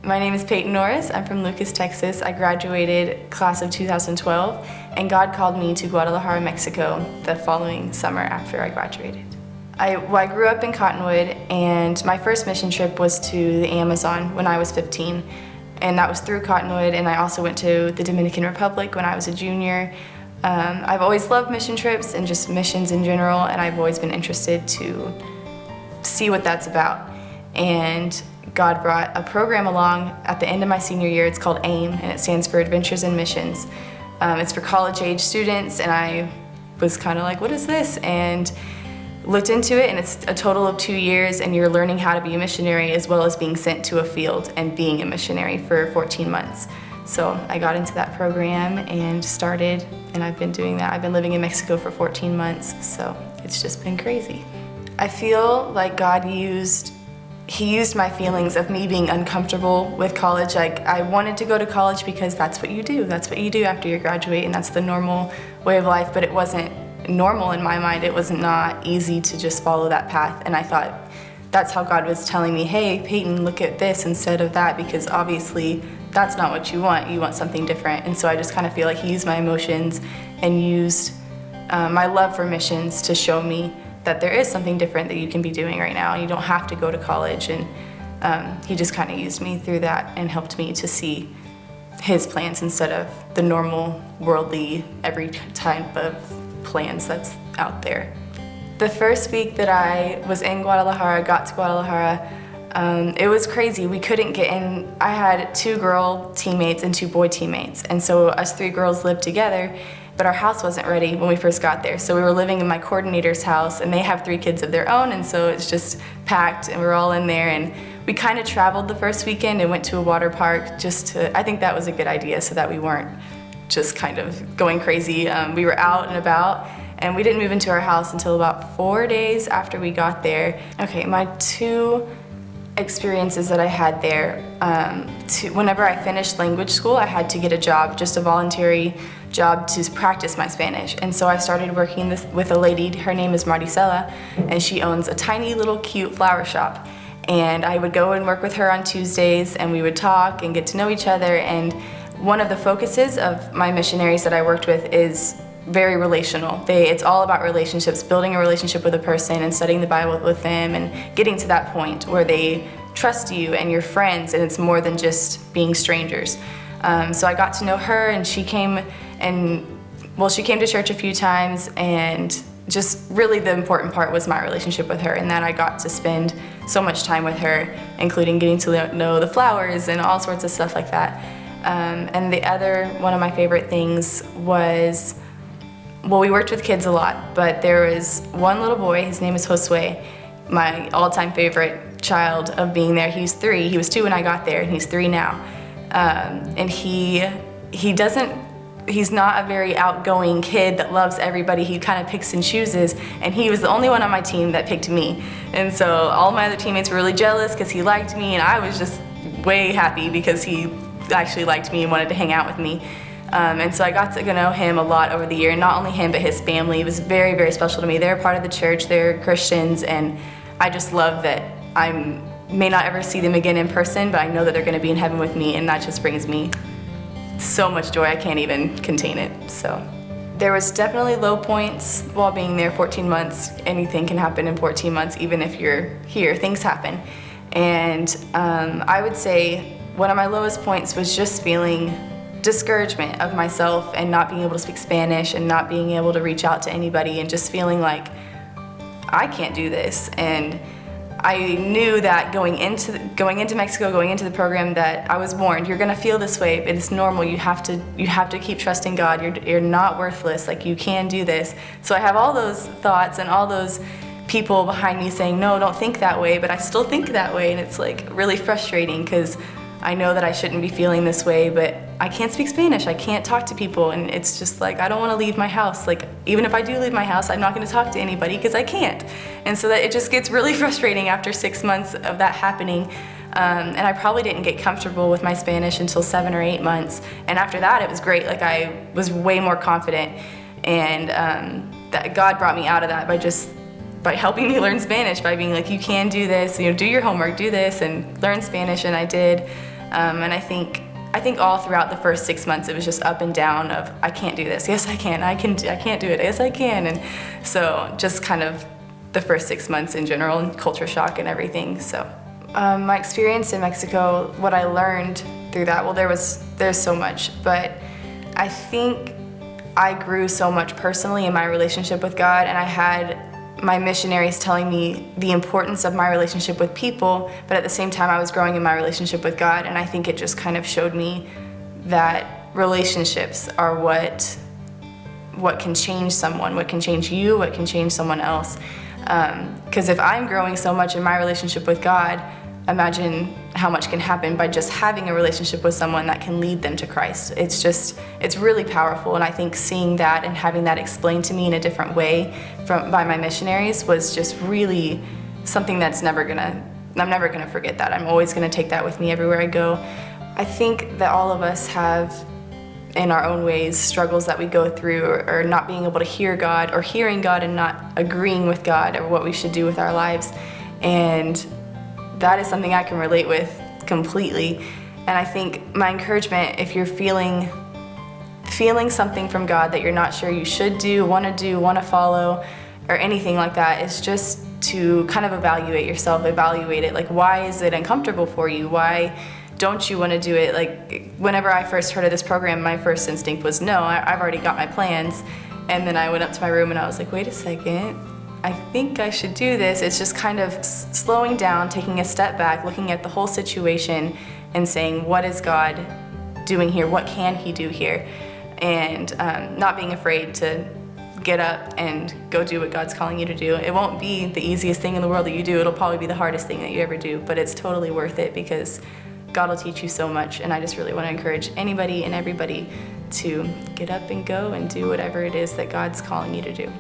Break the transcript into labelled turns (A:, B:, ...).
A: My name is Peyton. I'm from Lucas, Texas. I graduated class of 2012, and God called me to Guadalajara, Mexico the following summer after I graduated. I grew up in Cottonwood, and my first mission trip was to the Amazon when I was 15, and that was through Cottonwood, and I also went to the Dominican Republic when I was a junior. I've always loved mission trips and just missions in general, and I've always been interested to see what that's about. And God brought a program along at the end of my senior year. It's called AIM, and it stands for Adventures in Missions. It's for college-age students, and I was kind of like, what is this? And looked into it, and it's a total of 2 years, and you're learning how to be a missionary as well as being sent to a field and being a missionary for 14 months. So I got into that program and started, and I've been doing that. I've been living in Mexico for 14 months, so it's just been crazy. I feel like God used my feelings of me being uncomfortable with college. Like, I wanted to go to college because that's what you do. That's what you do after you graduate, and that's the normal way of life, but it wasn't normal in my mind. It was not easy to just follow that path, and I thought that's how God was telling me, hey, Peyton, look at this instead of that, because obviously that's not what you want. You want something different. And so I just kind of feel like he used my emotions and used my love for missions to show me that there is something different that you can be doing right now. You don't have to go to college, and he just kind of used me through that and helped me to see his plans instead of the normal, worldly, every type of plans that's out there. The first week that I was in Guadalajara, got to Guadalajara, it was crazy. We couldn't get in. I had 2 girl teammates and 2 boy teammates, and so us 3 girls lived together, but our house wasn't ready when we first got there. So we were living in my coordinator's house, and they have 3 kids of their own, and so it's just packed, and we were all in there, and we kind of traveled the first weekend and went to a water park I think that was a good idea so that we weren't just kind of going crazy. We were out and about, and we didn't move into our house until about 4 days after we got there. Okay, my 2 experiences that I had there, whenever I finished language school, I had to get a job, just a voluntary job to practice my Spanish. And so I started working with a lady, her name is Maricela, and she owns a tiny little cute flower shop. And I would go and work with her on Tuesdays, and we would talk and get to know each other. And one of the focuses of my missionaries that I worked with is very relational. It's all about relationships, building a relationship with a person and studying the Bible with them and getting to that point where they trust you and you're friends, and it's more than just being strangers. So I got to know her, and she came to church a few times, and just really the important part was my relationship with her, and that I got to spend so much time with her, including getting to know the flowers and all sorts of stuff like that. And the other one of my favorite things was, well, we worked with kids a lot, but there was one little boy, his name is Josue, my all-time favorite child of being there. He's 3, he was 2 when I got there, and he's 3 now. And he's not a very outgoing kid that loves everybody. He kind of picks and chooses, and he was the only one on my team that picked me. And so all my other teammates were really jealous because he liked me, and I was just way happy because he actually liked me and wanted to hang out with me. And so I got to know him a lot over the year, and not only him, but his family. It was very, very special to me. They're part of the church, they're Christians, and I just love that I may not ever see them again in person, but I know that they're going to be in heaven with me, and that just brings me so much joy, I can't even contain it. So there was definitely low points while being there 14 months. Anything can happen in 14 months, even if you're here, things happen. And I would say one of my lowest points was just feeling discouragement of myself and not being able to speak Spanish and not being able to reach out to anybody, and just feeling like I can't do this. And I knew that going into Mexico, going into the program, that I was warned, you're gonna feel this way, but it's normal. You have to keep trusting God. You're not worthless. Like, you can do this. So I have all those thoughts and all those people behind me saying, no, don't think that way, but I still think that way, and it's like really frustrating because I know that I shouldn't be feeling this way, but I can't speak Spanish, I can't talk to people, and it's just like, I don't want to leave my house. Like, even if I do leave my house, I'm not going to talk to anybody because I can't. And so that it just gets really frustrating after 6 months of that happening. And I probably didn't get comfortable with my Spanish until 7 or 8 months. And after that, it was great. Like, I was way more confident, and that God brought me out of that by helping me learn Spanish, by being like, you can do this, do your homework, do this, and learn Spanish, and I did. And I think all throughout the first 6 months, it was just up and down of, I can't do this. Yes, I can. I can't do it. Yes, I can. And so just kind of the first 6 months in general, and culture shock and everything. So my experience in Mexico, what I learned through that, well, there's so much, but I think I grew so much personally in my relationship with God, and I had my missionaries telling me the importance of my relationship with people, but at the same time I was growing in my relationship with God, and I think it just kind of showed me that relationships are what can change someone, what can change you, what can change someone else. Because if I'm growing so much in my relationship with God, imagine how much can happen by just having a relationship with someone that can lead them to Christ. It's really powerful, and I think seeing that and having that explained to me in a different way by my missionaries was just really something I'm never gonna forget that. I'm always gonna take that with me everywhere I go. I think that all of us have, in our own ways, struggles that we go through, or not being able to hear God, or hearing God and not agreeing with God or what we should do with our lives. And that is something I can relate with completely. And I think my encouragement, if you're feeling something from God that you're not sure you should do, want to follow, or anything like that, is just to kind of evaluate yourself, evaluate it. Like, why is it uncomfortable for you? Why don't you want to do it? Like, whenever I first heard of this program, my first instinct was, no, I've already got my plans. And then I went up to my room and I was like, wait a second, I think I should do this. It's just kind of slowing down, taking a step back, looking at the whole situation and saying, what is God doing here? What can He do here? And not being afraid to get up and go do what God's calling you to do. It won't be the easiest thing in the world that you do. It'll probably be the hardest thing that you ever do, but it's totally worth it because God will teach you so much. And I just really want to encourage anybody and everybody to get up and go and do whatever it is that God's calling you to do.